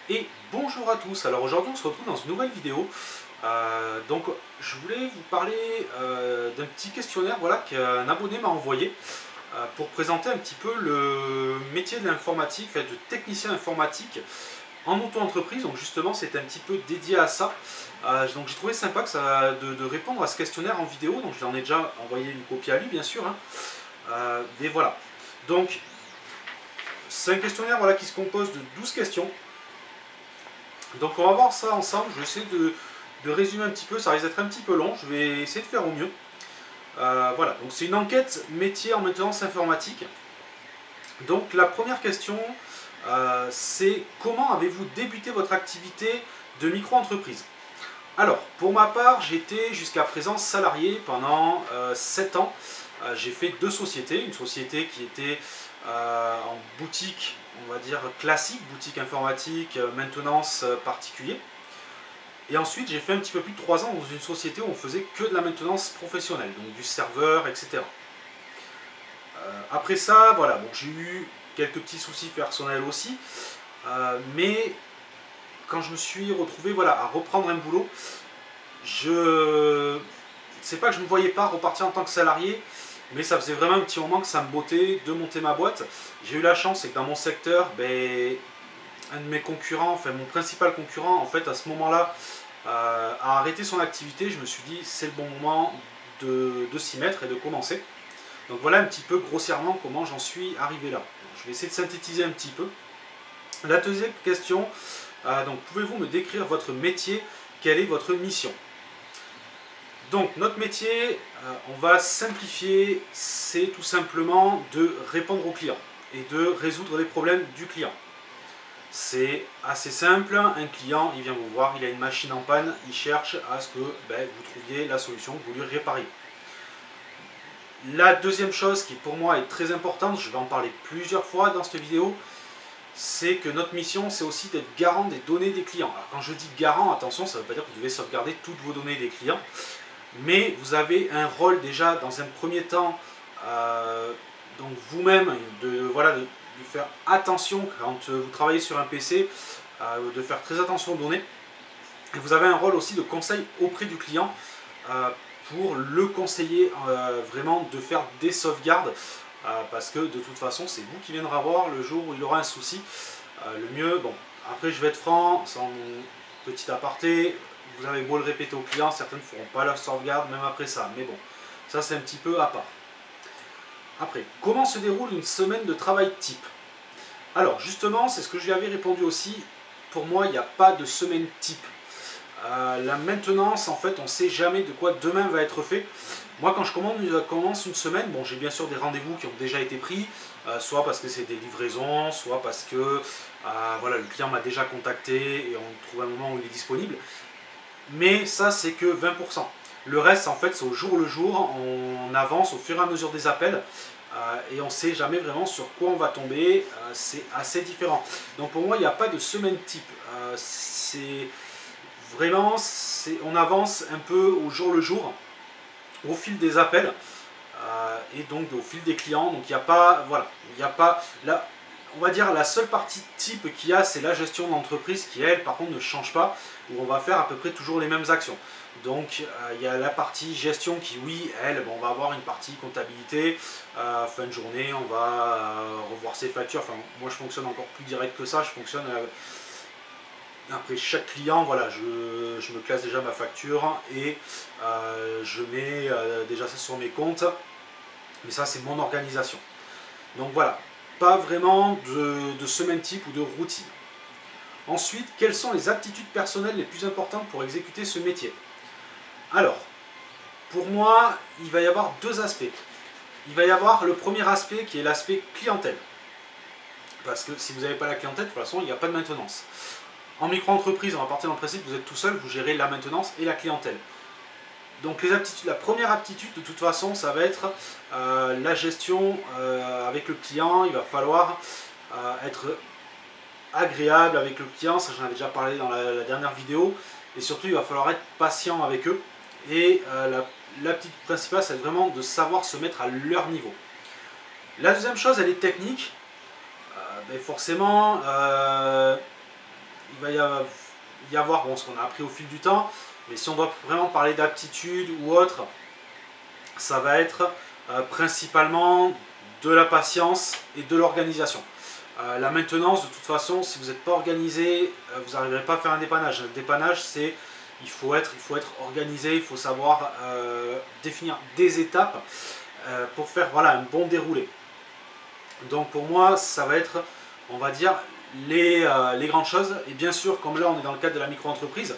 Et bonjour à tous. Alors aujourd'hui on se retrouve dans une nouvelle vidéo. Donc je voulais vous parler d'un petit questionnaire, voilà, qu'un abonné m'a envoyé pour présenter un petit peu le métier de l'informatique, fait, de technicien informatique en auto-entreprise. Donc justement c'était un petit peu dédié à ça. Donc j'ai trouvé sympa de répondre à ce questionnaire en vidéo. Donc je l'en ai déjà envoyé une copie à lui bien sûr, hein. Mais voilà. Donc c'est un questionnaire, voilà, qui se compose de 12 questions. Donc on va voir ça ensemble. Je vais essayer de résumer un petit peu. Ça risque d'être un petit peu long. Je vais essayer de faire au mieux. Voilà, donc c'est une enquête métier en maintenance informatique. Donc la première question, c'est comment avez-vous débuté votre activité de micro-entreprise? Alors, pour ma part, j'étais jusqu'à présent salarié pendant 7 ans. J'ai fait deux sociétés. Une société qui était en boutique, on va dire classique, boutique informatique, maintenance particulier. Et ensuite, j'ai fait un petit peu plus de 3 ans dans une société où on faisait que de la maintenance professionnelle, donc du serveur, etc. Après ça, voilà, bon, j'ai eu quelques petits soucis personnels aussi, mais quand je me suis retrouvé, voilà, à reprendre un boulot, je c'est pas que je ne me voyais pas repartir en tant que salarié, mais ça faisait vraiment un petit moment que ça me bottait de monter ma boîte. J'ai eu la chance, c'est que dans mon secteur, ben, un de mes concurrents, enfin mon principal concurrent, en fait, à ce moment-là, a arrêté son activité. Je me suis dit, c'est le bon moment de s'y mettre et de commencer. Donc voilà un petit peu grossièrement comment j'en suis arrivé là. Je vais essayer de synthétiser un petit peu. La deuxième question, donc pouvez-vous me décrire votre métier? Quelle est votre mission? Donc notre métier, on va simplifier, c'est tout simplement de répondre aux clients et de résoudre les problèmes du client. C'est assez simple, un client il vient vous voir, il a une machine en panne, il cherche à ce que vous trouviez la solution, que vous lui répariez. La deuxième chose qui pour moi est très importante, je vais en parler plusieurs fois dans cette vidéo, c'est que notre mission c'est aussi d'être garant des données des clients. Alors quand je dis garant, attention, ça ne veut pas dire que vous devez sauvegarder toutes vos données des clients, mais vous avez un rôle déjà dans un premier temps, donc vous-même, de faire attention quand vous travaillez sur un PC, de faire très attention aux données. Et vous avez un rôle aussi de conseil auprès du client pour le conseiller vraiment de faire des sauvegardes, parce que de toute façon c'est vous qui viendra voir le jour où il aura un souci. Le mieux, bon, après je vais être franc, sans petit aparté, vous avez beau le répéter aux clients, certains ne feront pas leur sauvegarde même après ça, mais bon, ça c'est un petit peu à part. Après, comment se déroule une semaine de travail type? Alors justement, c'est ce que je lui avais répondu aussi, pour moi il n'y a pas de semaine type. La maintenance, en fait, on ne sait jamais de quoi demain va être fait. Moi, quand je commence une semaine, bon, j'ai bien sûr des rendez-vous qui ont déjà été pris, soit parce que c'est des livraisons, soit parce que voilà, le client m'a déjà contacté et on trouve un moment où il est disponible. Mais ça, c'est que 20%. Le reste, en fait, c'est au jour le jour, on avance au fur et à mesure des appels. Et on ne sait jamais vraiment sur quoi on va tomber, c'est assez différent. Donc pour moi, il n'y a pas de semaine type. C'est vraiment, on avance un peu au jour le jour, au fil des appels et donc au fil des clients. Donc il n'y a pas, voilà, il n'y a pas, là, on va dire la seule partie type qu'il y a, c'est la gestion de l'entreprise qui, elle, par contre, ne change pas, où on va faire à peu près toujours les mêmes actions. Donc il y a la partie gestion qui, oui, elle, bon, on va avoir une partie comptabilité, fin de journée, on va revoir ses factures. Enfin, moi, je fonctionne encore plus direct que ça, je fonctionne après chaque client, voilà, je me classe déjà ma facture et je mets déjà ça sur mes comptes. Mais ça, c'est mon organisation. Donc voilà, pas vraiment de semaine type ou de routine. Ensuite, quelles sont les aptitudes personnelles les plus importantes pour exécuter ce métier? Alors, pour moi, il va y avoir deux aspects. Il va y avoir le premier aspect qui est l'aspect clientèle. Parce que si vous n'avez pas la clientèle, de toute façon, il n'y a pas de maintenance. En micro-entreprise, on va partir dans le principe que vous êtes tout seul, vous gérez la maintenance et la clientèle. Donc les aptitudes, la première aptitude de toute façon, ça va être la gestion avec le client. Il va falloir être agréable avec le client, ça j'en avais déjà parlé dans la dernière vidéo. Et surtout, il va falloir être patient avec eux. Et l'aptitude principale, c'est vraiment de savoir se mettre à leur niveau. La deuxième chose, elle est technique. Ben forcément, va y avoir bon, ce qu'on a appris au fil du temps, mais si on doit vraiment parler d'aptitude ou autre, ça va être principalement de la patience et de l'organisation. La maintenance, de toute façon, si vous n'êtes pas organisé, vous n'arriverez pas à faire un dépannage. Le dépannage, c'est il faut être organisé, il faut savoir définir des étapes pour faire voilà, un bon déroulé. Donc pour moi, ça va être, on va dire, les grandes choses. Et bien sûr, comme là on est dans le cadre de la micro-entreprise,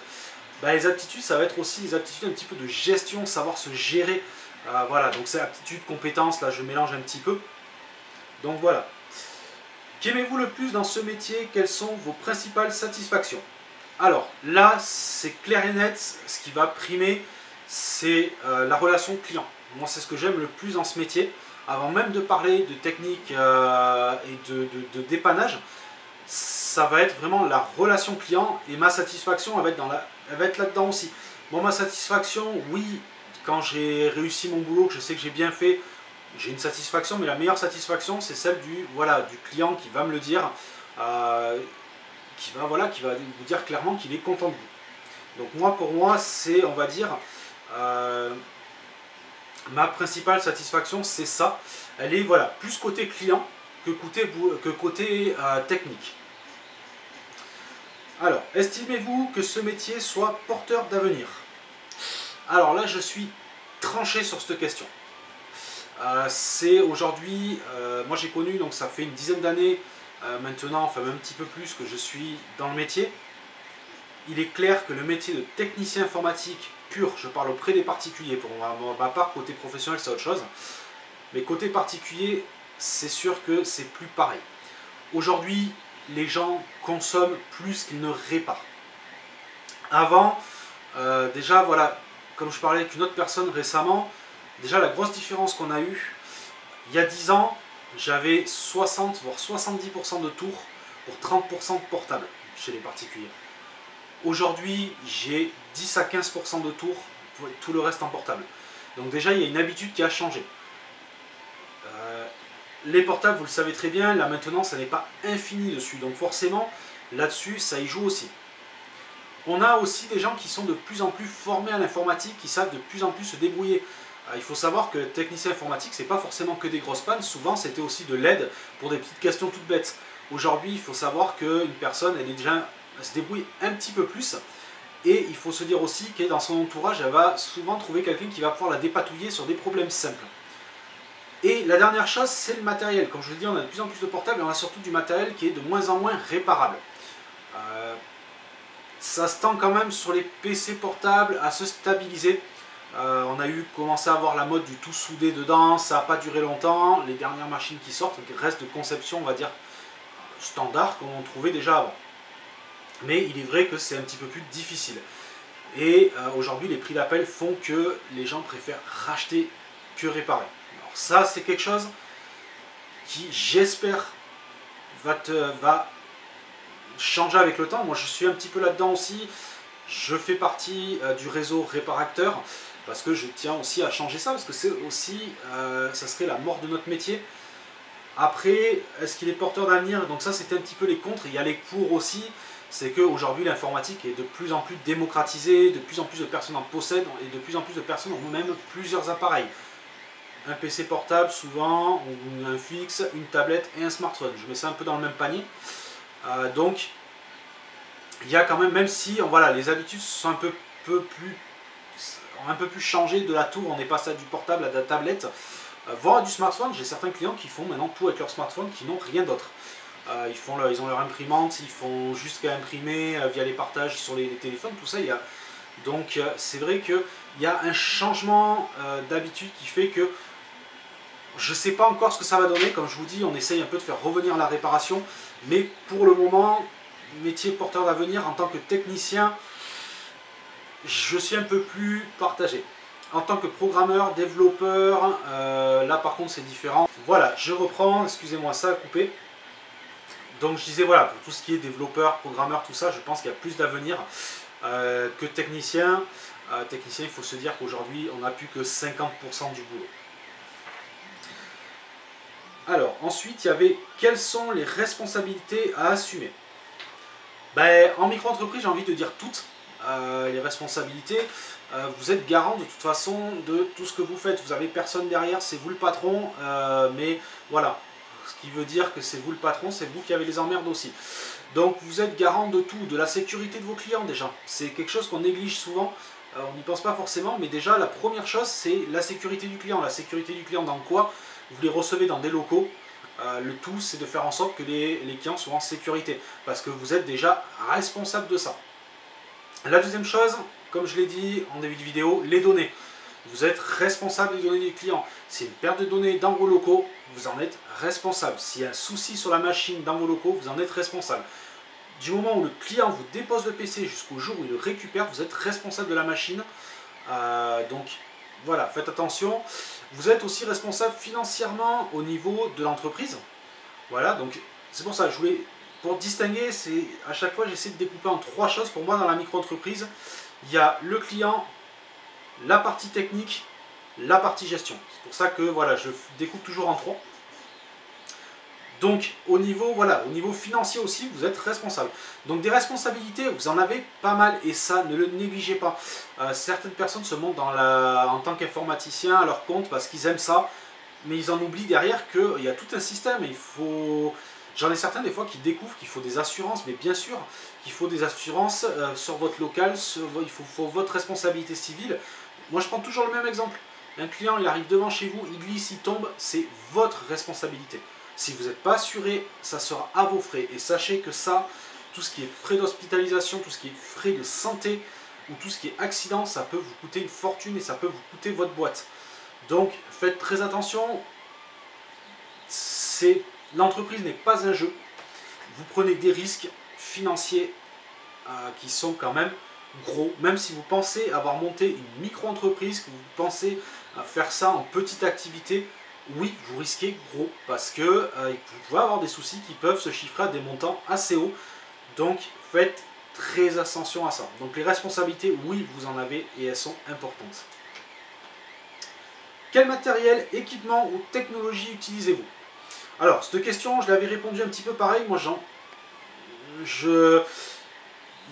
bah, les aptitudes, ça va être aussi des aptitudes un petit peu de gestion, savoir se gérer. Voilà, donc c'est aptitude, compétences, là je mélange un petit peu. Donc voilà. Qu'aimez-vous le plus dans ce métier? Quelles sont vos principales satisfactions? Alors là, c'est clair et net, ce qui va primer, c'est la relation client. Moi, c'est ce que j'aime le plus dans ce métier. Avant même de parler de technique et de dépannage, ça va être vraiment la relation client et ma satisfaction elle va être là-dedans aussi. Bon, ma satisfaction, oui, quand j'ai réussi mon boulot, que je sais que j'ai bien fait, j'ai une satisfaction, mais la meilleure satisfaction, c'est celle du client qui va me le dire, qui va vous dire clairement qu'il est content de vous. Donc moi, pour moi, c'est, on va dire, ma principale satisfaction, c'est ça. Elle est voilà, plus côté client que côté technique. Alors, estimez-vous que ce métier soit porteur d'avenir? Alors là, je suis tranché sur cette question. C'est aujourd'hui, moi j'ai connu, donc ça fait une dizaine d'années maintenant, enfin même un petit peu plus que je suis dans le métier. Il est clair que le métier de technicien informatique pur, je parle auprès des particuliers, pour ma part côté professionnel c'est autre chose, mais côté particulier, c'est sûr que c'est plus pareil. Aujourd'hui, les gens consomment plus qu'ils ne réparent. Avant, déjà voilà, comme je parlais avec une autre personne récemment, déjà la grosse différence qu'on a eue, il y a 10 ans, j'avais 60 voire 70% de tours pour 30% de portables chez les particuliers. Aujourd'hui, j'ai 10 à 15% de tours pour tout le reste en portable. Donc déjà, il y a une habitude qui a changé. Les portables, vous le savez très bien, la maintenance, elle n'est pas infinie dessus. Donc forcément, là-dessus, ça y joue aussi. On a aussi des gens qui sont de plus en plus formés à l'informatique, qui savent de plus en plus se débrouiller. Il faut savoir que technicien informatique, c'est pas forcément que des grosses pannes, souvent c'était aussi de l'aide pour des petites questions toutes bêtes. Aujourd'hui, il faut savoir qu'une personne, elle se débrouille un petit peu plus, et il faut se dire aussi que dans son entourage, elle va souvent trouver quelqu'un qui va pouvoir la dépatouiller sur des problèmes simples. Et la dernière chose, c'est le matériel. Comme je vous l'ai dit, on a de plus en plus de portables, et on a surtout du matériel qui est de moins en moins réparable. Ça se tend quand même sur les PC portables à se stabiliser. On a commencé à avoir la mode du tout soudé dedans, ça n'a pas duré longtemps. Les dernières machines qui sortent restent de conception, on va dire, standard, comme on trouvait déjà avant. Mais il est vrai que c'est un petit peu plus difficile. Et aujourd'hui, les prix d'appel font que les gens préfèrent racheter que réparer. Alors ça, c'est quelque chose qui, j'espère, va changer avec le temps. Moi, je suis un petit peu là-dedans aussi. Je fais partie du réseau Réparacteur parce que je tiens aussi à changer ça, parce que c'est aussi, ça serait la mort de notre métier. Après, est-ce qu'il est porteur d'avenir? Donc ça, c'était un petit peu les contres. Il y a les pour aussi. C'est qu'aujourd'hui, l'informatique est de plus en plus démocratisée, de plus en plus de personnes en possèdent, et de plus en plus de personnes ont même plusieurs appareils. Un PC portable souvent, ou un fixe, une tablette et un smartphone. Je mets ça un peu dans le même panier. Donc, il y a quand même si voilà, les habitudes sont ont un peu plus changé de la tour, on est passé à du portable, à de la tablette, voire à du smartphone. J'ai certains clients qui font maintenant tout avec leur smartphone, qui n'ont rien d'autre. Ils ont leur imprimante, ils font juste qu'à imprimer via les partages sur les téléphones, tout ça. Donc c'est vrai qu'il y a un changement d'habitude qui fait que je ne sais pas encore ce que ça va donner. Comme je vous dis, on essaye un peu de faire revenir la réparation, mais pour le moment, métier porteur d'avenir en tant que technicien, je suis un peu plus partagé. En tant que programmeur, développeur, là par contre c'est différent. Voilà, je reprends, excusez-moi, ça a coupé. Donc je disais voilà, pour tout ce qui est développeur, programmeur, tout ça, je pense qu'il y a plus d'avenir que technicien. Technicien, il faut se dire qu'aujourd'hui, on n'a plus que 50% du boulot. Alors, ensuite, il y avait quelles sont les responsabilités à assumer? Ben, en micro-entreprise, j'ai envie de dire toutes les responsabilités. Vous êtes garant de toute façon de tout ce que vous faites. Vous avez personne derrière, c'est vous le patron. Mais voilà, ce qui veut dire que c'est vous le patron, c'est vous qui avez les emmerdes aussi. Donc vous êtes garant de tout, de la sécurité de vos clients déjà. C'est quelque chose qu'on néglige souvent. On n'y pense pas forcément, mais déjà la première chose c'est la sécurité du client. La sécurité du client dans quoi? Vous les recevez dans des locaux. Le tout c'est de faire en sorte que les clients soient en sécurité. Parce que vous êtes déjà responsable de ça. La deuxième chose, comme je l'ai dit en début de vidéo, les données. Vous êtes responsable des données des clients. S'il y a une perte de données dans vos locaux, vous en êtes responsable. S'il y a un souci sur la machine dans vos locaux, vous en êtes responsable. Du moment où le client vous dépose le PC jusqu'au jour où il le récupère, vous êtes responsable de la machine. Donc voilà, faites attention. Vous êtes aussi responsable financièrement au niveau de l'entreprise. Voilà, donc c'est pour ça que je voulais, pour distinguer, c'est à chaque fois j'essaie de découper en trois choses. Pour moi dans la micro-entreprise, il y a le client, la partie technique, la partie gestion. C'est pour ça que voilà, je découpe toujours en trois. Donc au niveau, voilà, au niveau financier aussi, vous êtes responsable. Donc des responsabilités, vous en avez pas mal et ça, ne le négligez pas. Certaines personnes se montent en tant qu'informaticien à leur compte parce qu'ils aiment ça, mais ils en oublient derrière qu'il y a tout un système. Il faut... J'en ai certains des fois qui découvrent qu'il faut des assurances, mais bien sûr qu'il faut des assurances sur votre local, il faut votre responsabilité civile. Moi je prends toujours le même exemple. Un client il arrive devant chez vous, il glisse, il tombe, c'est votre responsabilité. Si vous n'êtes pas assuré, ça sera à vos frais. Et sachez que ça, tout ce qui est frais d'hospitalisation, tout ce qui est frais de santé, ou tout ce qui est accident, ça peut vous coûter une fortune et ça peut vous coûter votre boîte. Donc faites très attention, l'entreprise n'est pas un jeu. Vous prenez des risques financiers qui sont quand même gros. Même si vous pensez avoir monté une micro-entreprise, que vous pensez faire ça en petite activité, oui, vous risquez gros parce que vous pouvez avoir des soucis qui peuvent se chiffrer à des montants assez hauts. Donc faites très attention à ça. Donc les responsabilités, oui, vous en avez et elles sont importantes. Quel matériel, équipement ou technologie utilisez-vous? Alors, cette question, je l'avais répondu un petit peu pareil. Moi, il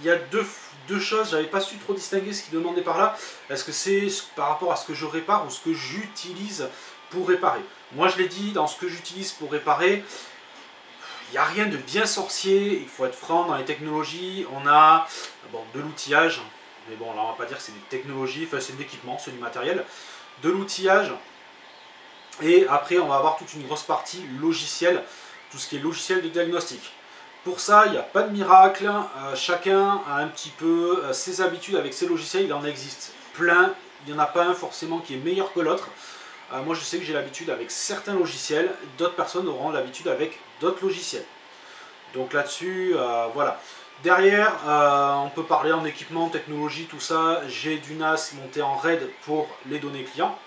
y a deux choses, j'avais pas su trop distinguer ce qui demandait par là. Est-ce que c'est par rapport à ce que je répare ou ce que j'utilise pour réparer? Moi, je l'ai dit, dans ce que j'utilise pour réparer, il n'y a rien de bien sorcier, il faut être franc dans les technologies. On a bon, de l'outillage, mais bon, là, on va pas dire que c'est des technologies, enfin, c'est de l'équipement, c'est du matériel. De l'outillage, et après, on va avoir toute une grosse partie logiciel, tout ce qui est logiciel de diagnostic. Pour ça, il n'y a pas de miracle, chacun a un petit peu ses habitudes avec ses logiciels, il en existe plein, il n'y en a pas un forcément qui est meilleur que l'autre. Moi je sais que j'ai l'habitude avec certains logiciels, d'autres personnes auront l'habitude avec d'autres logiciels. Donc là-dessus, voilà. Derrière, on peut parler en équipement, technologie, tout ça, j'ai du NAS monté en RAID pour les données clients.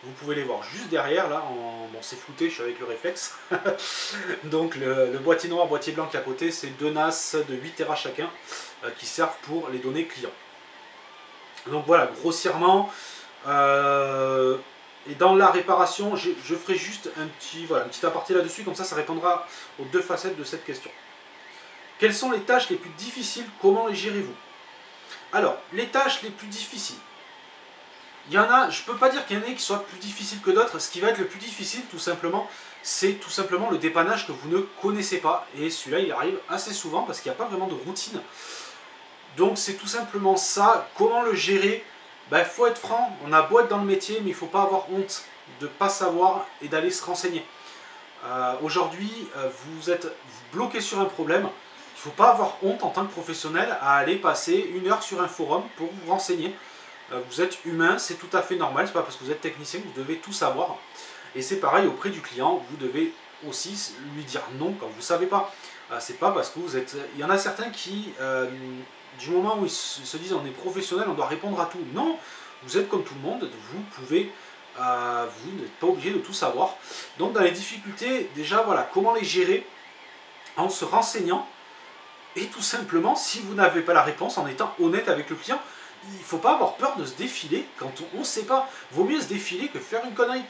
Vous pouvez les voir juste derrière, là, bon c'est flouté, je suis avec le réflexe. Donc le boîtier noir, boîtier blanc qui est à côté, c'est deux NAS de 8 Tera chacun qui servent pour les données clients. Donc voilà, grossièrement, et dans la réparation, je ferai juste un petit aparté là-dessus, comme ça répondra aux deux facettes de cette question. Quelles sont les tâches les plus difficiles? Comment les gérez-vous? Alors, les tâches les plus difficiles. Il y en a, je ne peux pas dire qu'il y en ait qui soient plus difficiles que d'autres. Ce qui va être le plus difficile, tout simplement, c'est tout simplement le dépannage que vous ne connaissez pas. Et celui-là, il arrive assez souvent parce qu'il n'y a pas vraiment de routine. Donc c'est tout simplement ça. Comment le gérer? Il faut être franc, on a beau être dans le métier, mais il ne faut pas avoir honte de ne pas savoir et d'aller se renseigner. Aujourd'hui, vous êtes bloqué sur un problème. Il ne faut pas avoir honte en tant que professionnel à aller passer 1 heure sur un forum pour vous renseigner. Vous êtes humain, c'est tout à fait normal, c'est pas parce que vous êtes technicien que vous devez tout savoir. Et c'est pareil auprès du client, vous devez aussi lui dire non quand vous ne savez pas. C'est pas parce que vous êtes... Il y en a certains qui, du moment où ils se disent on est professionnel, on doit répondre à tout. Non, vous êtes comme tout le monde, vous pouvez... vous n'êtes pas obligé de tout savoir. Donc dans les difficultés, déjà voilà, comment les gérer en se renseignant et tout simplement, si vous n'avez pas la réponse, en étant honnête avec le client. Il ne faut pas avoir peur de se défiler quand on ne sait pas. Vaut mieux se défiler que faire une connerie.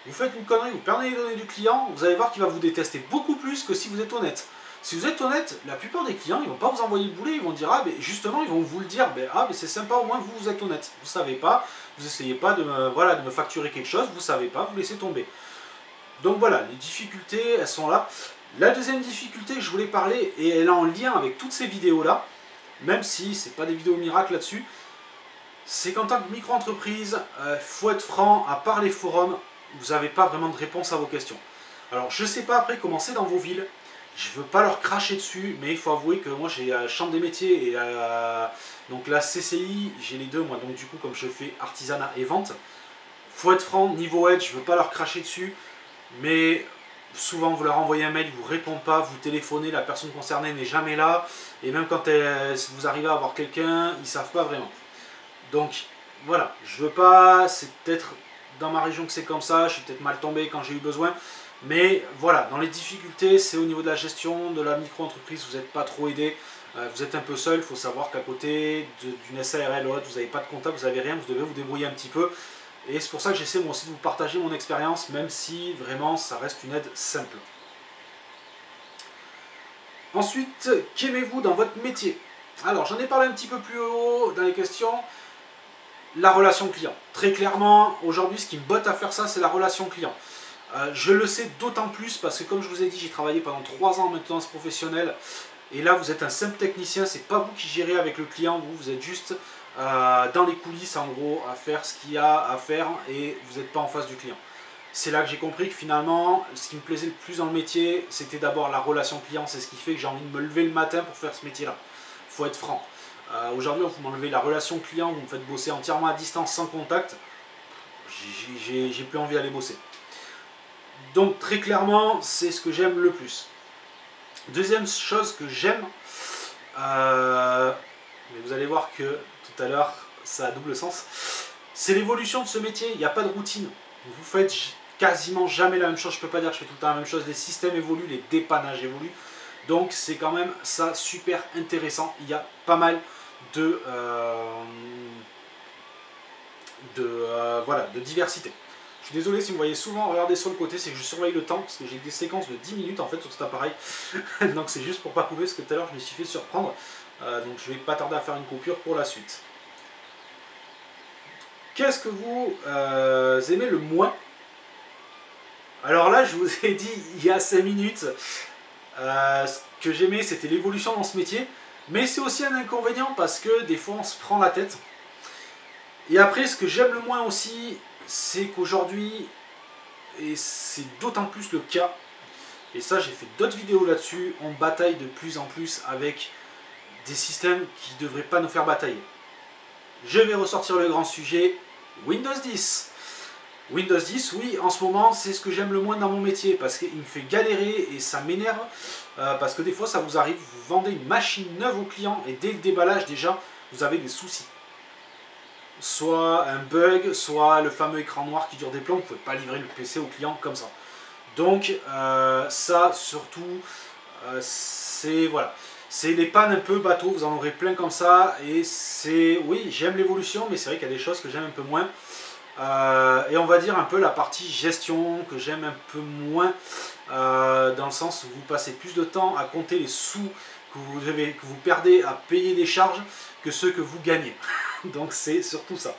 Vous faites une connerie, vous perdez les données du client, vous allez voir qu'il va vous détester beaucoup plus que si vous êtes honnête. Si vous êtes honnête, la plupart des clients, ils vont pas vous envoyer le boulet, ils vont dire, ah, mais justement, ils vont vous le dire, ah, mais c'est sympa, au moins vous êtes honnête. Vous savez pas, vous essayez pas de me, voilà, de me facturer quelque chose, vous savez pas, vous laissez tomber. Donc voilà, les difficultés, elles sont là. La deuxième difficulté que je voulais parler, et elle est en lien avec toutes ces vidéos-là, même si c'est pas des vidéos miracles là-dessus, c'est qu'en tant que micro-entreprise, faut être franc, à part les forums, vous n'avez pas vraiment de réponse à vos questions. Alors je sais pas après comment c'est dans vos villes, je veux pas leur cracher dessus, mais il faut avouer que moi j'ai la Chambre des métiers et donc la CCI, j'ai les deux moi, donc du coup comme je fais artisanat et vente, faut être franc, niveau aide, je veux pas leur cracher dessus, mais souvent vous leur envoyez un mail, ils vous répondent pas, vous téléphonez, la personne concernée n'est jamais là, et même quand vous arrivez à avoir quelqu'un, ils savent pas vraiment. Donc voilà, je veux pas, c'est peut-être dans ma région que c'est comme ça, je suis peut-être mal tombé quand j'ai eu besoin, mais voilà, dans les difficultés, c'est au niveau de la gestion de la micro-entreprise, vous n'êtes pas trop aidé, vous êtes un peu seul, il faut savoir qu'à côté d'une SARL ou autre, vous n'avez pas de comptable, vous n'avez rien, vous devez vous débrouiller un petit peu, et c'est pour ça que j'essaie moi aussi de vous partager mon expérience, même si vraiment ça reste une aide simple. Ensuite, qu'aimez-vous dans votre métier? Alors j'en ai parlé un petit peu plus haut dans les questions. La relation client. Très clairement, aujourd'hui, ce qui me botte à faire ça, c'est la relation client. Je le sais d'autant plus parce que, comme je vous ai dit, j'ai travaillé pendant 3 ans en maintenance professionnelle. Et là, vous êtes un simple technicien, c'est pas vous qui gérez avec le client, vous êtes juste dans les coulisses, en gros, à faire ce qu'il y a à faire et vous n'êtes pas en face du client. C'est là que j'ai compris que finalement, ce qui me plaisait le plus dans le métier, c'était d'abord la relation client. C'est ce qui fait que j'ai envie de me lever le matin pour faire ce métier-là. Il faut être franc. Aujourd'hui, vous m'enlevez la relation client, vous me faites bosser entièrement à distance, sans contact, j'ai plus envie d'aller bosser. Donc très clairement, c'est ce que j'aime le plus. Deuxième chose que j'aime, mais vous allez voir que tout à l'heure, ça a double sens, c'est l'évolution de ce métier. Il n'y a pas de routine. Vous faites quasiment jamais la même chose. Je ne peux pas dire que je fais tout le temps la même chose. Les systèmes évoluent, les dépannages évoluent. Donc c'est quand même ça super intéressant. Il y a pas mal voilà, de diversité. Je suis désolé si vous voyez souvent regarder sur le côté, c'est que je surveille le temps, parce que j'ai des séquences de 10 minutes en fait sur cet appareil. Donc c'est juste pour pas couper, parce que tout à l'heure je me suis fait surprendre. Donc je vais pas tarder à faire une coupure pour la suite. Qu'est-ce que vous aimez le moins? Alors là, je vous ai dit il y a 5 minutes, ce que j'aimais c'était l'évolution dans ce métier. Mais c'est aussi un inconvénient parce que des fois on se prend la tête. Et après, ce que j'aime le moins aussi, c'est qu'aujourd'hui, et c'est d'autant plus le cas, et ça j'ai fait d'autres vidéos là-dessus, on bataille de plus en plus avec des systèmes qui ne devraient pas nous faire batailler. Je vais ressortir le grand sujet, Windows 10. Windows 10, oui, en ce moment, c'est ce que j'aime le moins dans mon métier, parce qu'il me fait galérer et ça m'énerve, parce que des fois, ça vous arrive, vous vendez une machine neuve au client, et dès le déballage, déjà, vous avez des soucis. Soit un bug, soit le fameux écran noir qui dure des plombs, vous ne pouvez pas livrer le PC au client comme ça. Donc, ça, surtout, c'est voilà. C'est les pannes un peu bateau, vous en aurez plein comme ça, et c'est, oui, j'aime l'évolution, mais c'est vrai qu'il y a des choses que j'aime un peu moins. Et on va dire un peu la partie gestion que j'aime un peu moins, dans le sens où vous passez plus de temps à compter les sous que vous perdez à payer des charges que ceux que vous gagnez. Donc c'est surtout ça.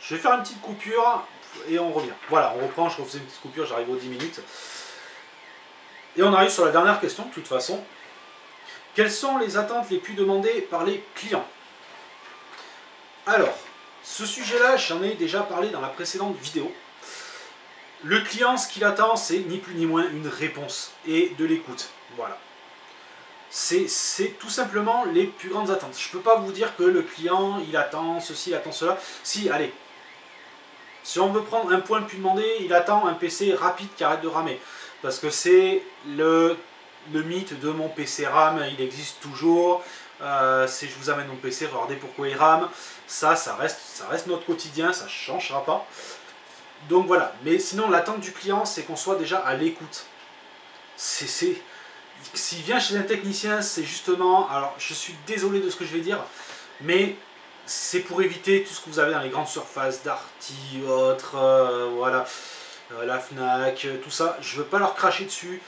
Je vais faire une petite coupure et on revient. Voilà, on reprend, je refaisais une petite coupure, j'arrive aux 10 minutes. Et on arrive sur la dernière question de toute façon. Quelles sont les attentes les plus demandées par les clients? Alors, ce sujet-là, j'en ai déjà parlé dans la précédente vidéo. Le client, ce qu'il attend, c'est ni plus ni moins une réponse et de l'écoute. Voilà. C'est tout simplement les plus grandes attentes. Je ne peux pas vous dire que le client, il attend ceci, il attend cela. Si, allez, si on veut prendre un point le plus demandé, il attend un PC rapide qui arrête de ramer. Parce que c'est le mythe de mon PC RAM, il existe toujours. Si je vous amène mon PC, regardez pourquoi il rame. Ça reste notre quotidien, ça ne changera pas. Donc voilà, mais sinon l'attente du client, c'est qu'on soit déjà à l'écoute. S'il vient chez un technicien, c'est justement, alors je suis désolé de ce que je vais dire, mais c'est pour éviter tout ce que vous avez dans les grandes surfaces, Darty, autres, voilà, la Fnac, tout ça. Je ne veux pas leur cracher dessus.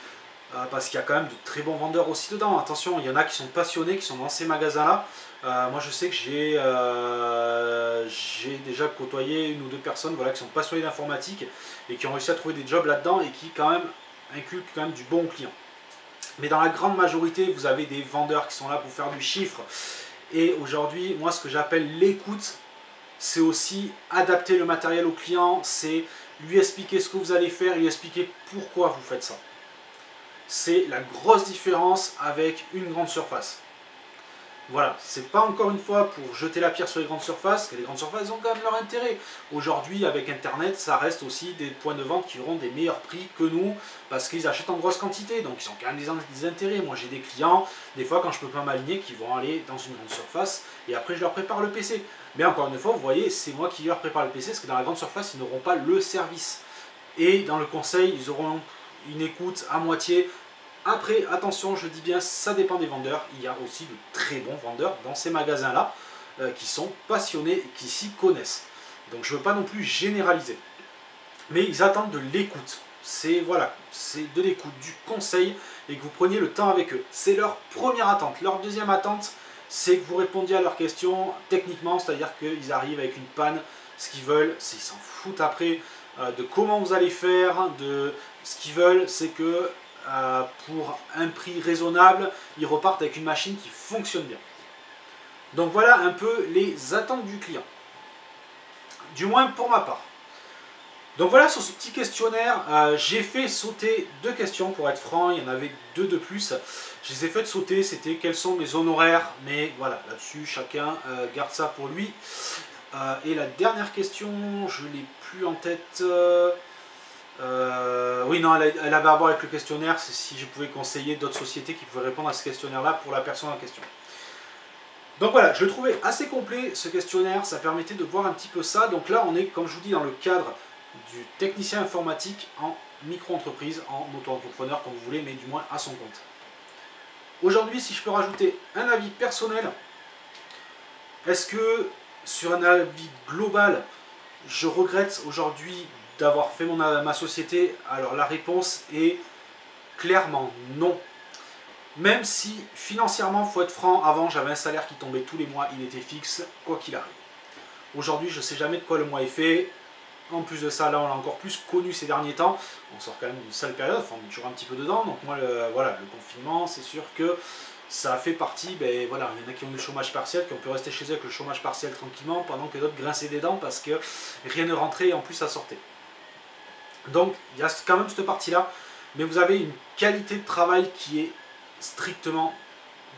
parce qu'il y a quand même de très bons vendeurs aussi dedans. Attention, il y en a qui sont passionnés, qui sont dans ces magasins-là. Moi je sais que j'ai déjà côtoyé une ou deux personnes voilà, qui sont passionnées d'informatique et qui ont réussi à trouver des jobs là-dedans et qui quand même inculquent quand même du bon client. Mais dans la grande majorité, vous avez des vendeurs qui sont là pour faire du chiffre. Et aujourd'hui, moi ce que j'appelle l'écoute, c'est aussi adapter le matériel au client, c'est lui expliquer ce que vous allez faire, lui expliquer pourquoi vous faites ça. C'est la grosse différence avec une grande surface. Voilà, c'est pas encore une fois pour jeter la pierre sur les grandes surfaces, que les grandes surfaces ont quand même leur intérêt. Aujourd'hui, avec Internet, ça reste aussi des points de vente qui auront des meilleurs prix que nous, parce qu'ils achètent en grosse quantité, donc ils ont quand même des intérêts. Moi j'ai des clients, des fois quand je peux pas m'aligner, qui vont aller dans une grande surface, et après je leur prépare le PC. Mais encore une fois, vous voyez, c'est moi qui leur prépare le PC, parce que dans la grande surface, ils n'auront pas le service. Et dans le conseil, ils auront une écoute à moitié. Après, attention, je dis bien, ça dépend des vendeurs. Il y a aussi de très bons vendeurs dans ces magasins-là qui sont passionnés et qui s'y connaissent. Donc je ne veux pas non plus généraliser. Mais ils attendent de l'écoute. C'est voilà, c'est de l'écoute, du conseil et que vous preniez le temps avec eux. C'est leur première attente. Leur deuxième attente, c'est que vous répondiez à leurs questions techniquement, c'est-à-dire qu'ils arrivent avec une panne. Ce qu'ils veulent, c'est qu'ils s'en foutent après de comment vous allez faire. Ce qu'ils veulent, c'est que pour un prix raisonnable, ils repartent avec une machine qui fonctionne bien. Donc voilà un peu les attentes du client. Du moins pour ma part. Donc voilà, sur ce petit questionnaire, j'ai fait sauter 2 questions pour être franc, il y en avait 2 de plus. Je les ai fait sauter, c'était quels sont mes honoraires, mais voilà, là-dessus chacun garde ça pour lui. Et la dernière question, je ne l'ai plus en tête. Oui, non, elle avait à voir avec le questionnaire, c'est si je pouvais conseiller d'autres sociétés qui pouvaient répondre à ce questionnaire-là pour la personne en question. Donc voilà, je le trouvais assez complet ce questionnaire, ça permettait de voir un petit peu ça. Donc là, on est, comme je vous dis, dans le cadre du technicien informatique en micro-entreprise, en auto-entrepreneur, comme vous voulez, mais du moins à son compte. Aujourd'hui, si je peux rajouter un avis personnel, est-ce que sur un avis global, je regrette aujourd'hui d'avoir fait ma société? Alors la réponse est clairement non. Même si financièrement, il faut être franc, avant j'avais un salaire qui tombait tous les mois, il était fixe, quoi qu'il arrive. Aujourd'hui, je ne sais jamais de quoi le mois est fait. En plus de ça, là on l'a encore plus connu ces derniers temps. On sort quand même d'une sale période, enfin on est toujours un petit peu dedans. Donc moi, voilà, le confinement, c'est sûr que ça fait partie, ben voilà, il y en a qui ont eu le chômage partiel, qui ont pu rester chez eux avec le chômage partiel tranquillement, pendant que d'autres grinçaient des dents parce que rien ne rentrait et en plus ça sortait. Donc il y a quand même cette partie-là, mais vous avez une qualité de travail qui est strictement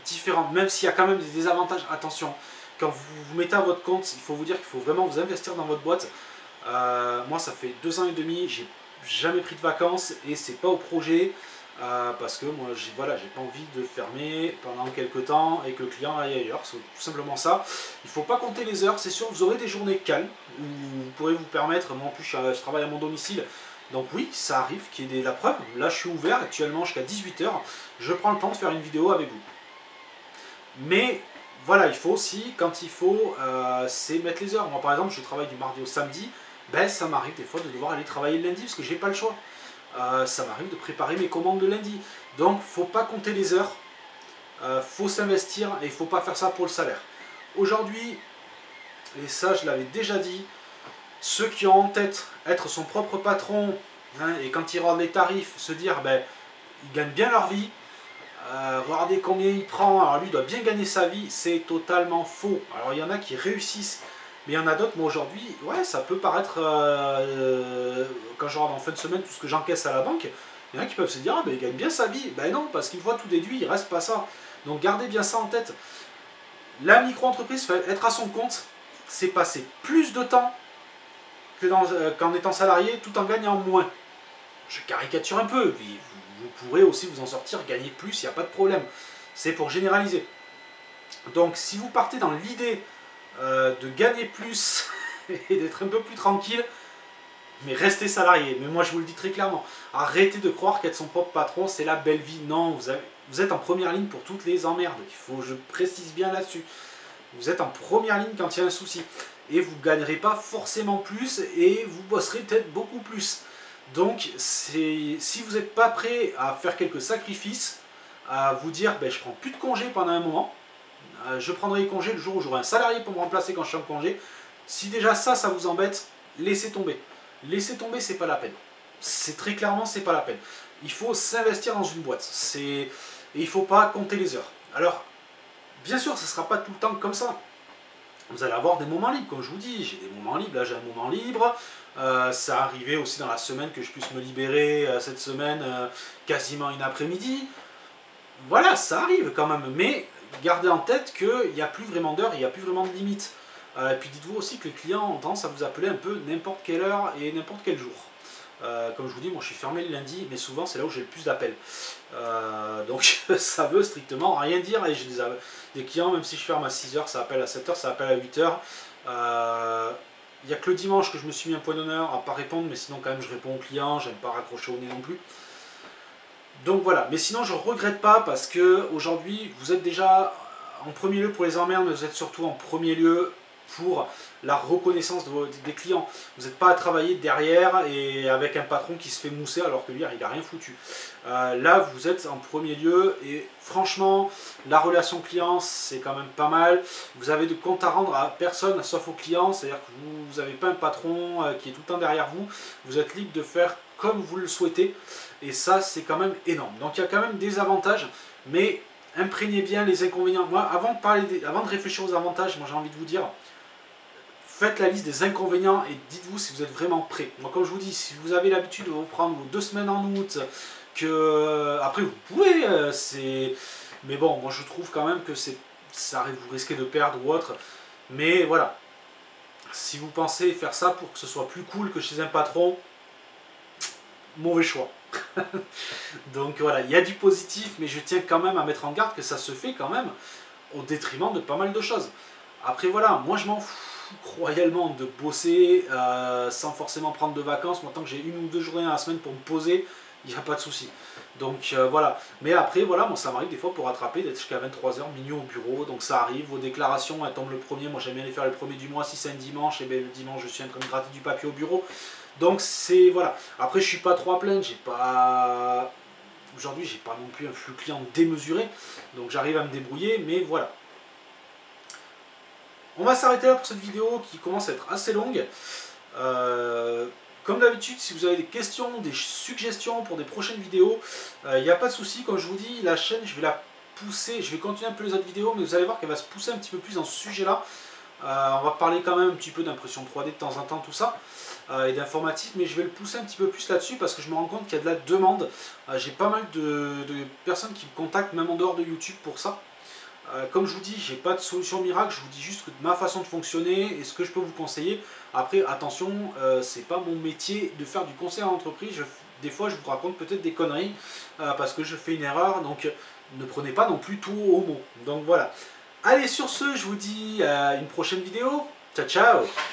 différente, même s'il y a quand même des désavantages. Attention, quand vous vous mettez à votre compte, il faut vous dire qu'il faut vraiment vous investir dans votre boîte. Moi ça fait 2 ans et demi, j'ai jamais pris de vacances et c'est pas au projet parce que moi j'ai pas envie de fermer pendant quelques temps et que le client aille ailleurs, c'est tout simplement ça. Il faut pas compter les heures, c'est sûr, vous aurez des journées calmes où vous pourrez vous permettre, moi en plus je travaille à mon domicile, donc oui, ça arrive qu'il y ait la preuve. Là je suis ouvert actuellement jusqu'à 18 h, je prends le temps de faire une vidéo avec vous. Mais voilà, il faut aussi, quand il faut, c'est mettre les heures. Moi par exemple, je travaille du mardi au samedi, ben ça m'arrive des fois de devoir aller travailler le lundi parce que j'ai pas le choix. Ça m'arrive de préparer mes commandes le lundi. Donc faut pas compter les heures, faut s'investir et il faut pas faire ça pour le salaire. Aujourd'hui, et ça je l'avais déjà dit, ceux qui ont en tête être son propre patron, hein, et quand ils rendent les tarifs, se dire ben ils gagnent bien leur vie, regardez combien il prend, alors lui il doit bien gagner sa vie, c'est totalement faux. Alors il y en a qui réussissent, mais il y en a d'autres, moi aujourd'hui, ouais, ça peut paraître, quand je rentre en fin de semaine, tout ce que j'encaisse à la banque, il y en a qui peuvent se dire, ah ben il gagne bien sa vie. Ben non, parce qu'il voit tout déduit, il reste pas ça. Donc gardez bien ça en tête. La micro-entreprise, être à son compte, c'est passer plus de temps qu'en étant salarié, tout en gagnant moins. Je caricature un peu, puis vous pourrez aussi vous en sortir, gagner plus, il n'y a pas de problème. C'est pour généraliser. Donc si vous partez dans l'idée de gagner plus et d'être un peu plus tranquille, mais restez salarié. Mais moi je vous le dis très clairement, arrêtez de croire qu'être son propre patron c'est la belle vie. Non, vous êtes en première ligne pour toutes les emmerdes. Je précise bien là-dessus. Vous êtes en première ligne quand il y a un souci. Et vous ne gagnerez pas forcément plus et vous bosserez peut-être beaucoup plus. Donc si vous n'êtes pas prêt à faire quelques sacrifices, à vous dire ben, je prends plus de congé pendant un moment, je prendrai les congés le jour où j'aurai un salarié pour me remplacer quand je suis en congé. Si déjà ça vous embête, laissez tomber. Laissez tomber, c'est pas la peine. C'est très clairement, c'est pas la peine. Il faut s'investir dans une boîte. Et il faut pas compter les heures. Alors, bien sûr, ce ne sera pas tout le temps comme ça. Vous allez avoir des moments libres, comme je vous dis. J'ai des moments libres, là j'ai un moment libre. Ça arrivait aussi dans la semaine que je puisse me libérer cette semaine quasiment une après-midi. Voilà, ça arrive quand même. Mais gardez en tête qu'il n'y a plus vraiment d'heures, il n'y a plus vraiment de limites. Et puis dites-vous aussi que les clients ont tendance à vous appeler un peu n'importe quelle heure et n'importe quel jour. Comme je vous dis, moi je suis fermé le lundi, mais souvent c'est là où j'ai le plus d'appels. Donc ça veut strictement rien dire. Et j'ai des clients, même si je ferme à 6h, ça appelle à 7h, ça appelle à 8h. Il n'y a que le dimanche que je me suis mis un point d'honneur à ne pas répondre, mais sinon quand même je réponds aux clients, j'aime pas raccrocher au nez non plus. Donc voilà, mais sinon je ne regrette pas parce que aujourd'hui vous êtes déjà en premier lieu pour les emmerdes, mais vous êtes surtout en premier lieu pour la reconnaissance des clients. Vous n'êtes pas à travailler derrière et avec un patron qui se fait mousser alors que lui il n'a rien foutu. Là vous êtes en premier lieu et franchement la relation client c'est quand même pas mal. Vous avez de compte à rendre à personne sauf aux clients, c'est-à-dire que vous n'avez pas un patron qui est tout le temps derrière vous. Vous êtes libre de faire comme vous le souhaitez et ça c'est quand même énorme. Donc il y a quand même des avantages, mais imprégnez bien les inconvénients. Moi avant de réfléchir aux avantages, moi j'ai envie de vous dire, faites la liste des inconvénients et dites-vous si vous êtes vraiment prêt. Moi, comme je vous dis, si vous avez l'habitude de vous prendre vos 2 semaines en août, que après vous pouvez, mais bon, moi je trouve quand même que vous risquez de perdre ou autre. Mais voilà, si vous pensez faire ça pour que ce soit plus cool que chez un patron, mauvais choix. Donc voilà, il y a du positif, mais je tiens quand même à mettre en garde que ça se fait quand même au détriment de pas mal de choses. Après voilà, moi je m'en fous royalement de bosser sans forcément prendre de vacances. Moi tant que j'ai 1 ou 2 journées à la semaine pour me poser, il n'y a pas de souci. Donc voilà, mais après voilà, moi ça m'arrive des fois pour rattraper d'être jusqu'à 23h, minuit au bureau, donc ça arrive, vos déclarations elles tombent le premier, moi j'aime bien les faire le premier du mois si c'est un dimanche, et bien le dimanche je suis en train de gratter du papier au bureau. Donc c'est voilà, après je suis pas trop à plaindre, j'ai pas... Aujourd'hui j'ai pas non plus un flux client démesuré, donc j'arrive à me débrouiller, mais voilà. On va s'arrêter là pour cette vidéo qui commence à être assez longue. Comme d'habitude, si vous avez des questions, des suggestions pour des prochaines vidéos, il n'y a pas de souci. Comme je vous dis, la chaîne, je vais la pousser. Je vais continuer un peu les autres vidéos, mais vous allez voir qu'elle va se pousser un petit peu plus dans ce sujet-là. On va parler quand même un petit peu d'impression 3D de temps en temps, tout ça, et d'informatique, mais je vais le pousser un petit peu plus là-dessus parce que je me rends compte qu'il y a de la demande. J'ai pas mal de personnes qui me contactent, même en dehors de YouTube, pour ça. Comme je vous dis, j'ai pas de solution miracle, je vous dis juste que ma façon de fonctionner et ce que je peux vous conseiller. Après, attention, c'est pas mon métier de faire du conseil à l'entreprise. Des fois, je vous raconte peut-être des conneries parce que je fais une erreur, donc ne prenez pas non plus tout au mot. Donc voilà. Allez, sur ce, je vous dis à une prochaine vidéo. Ciao, ciao!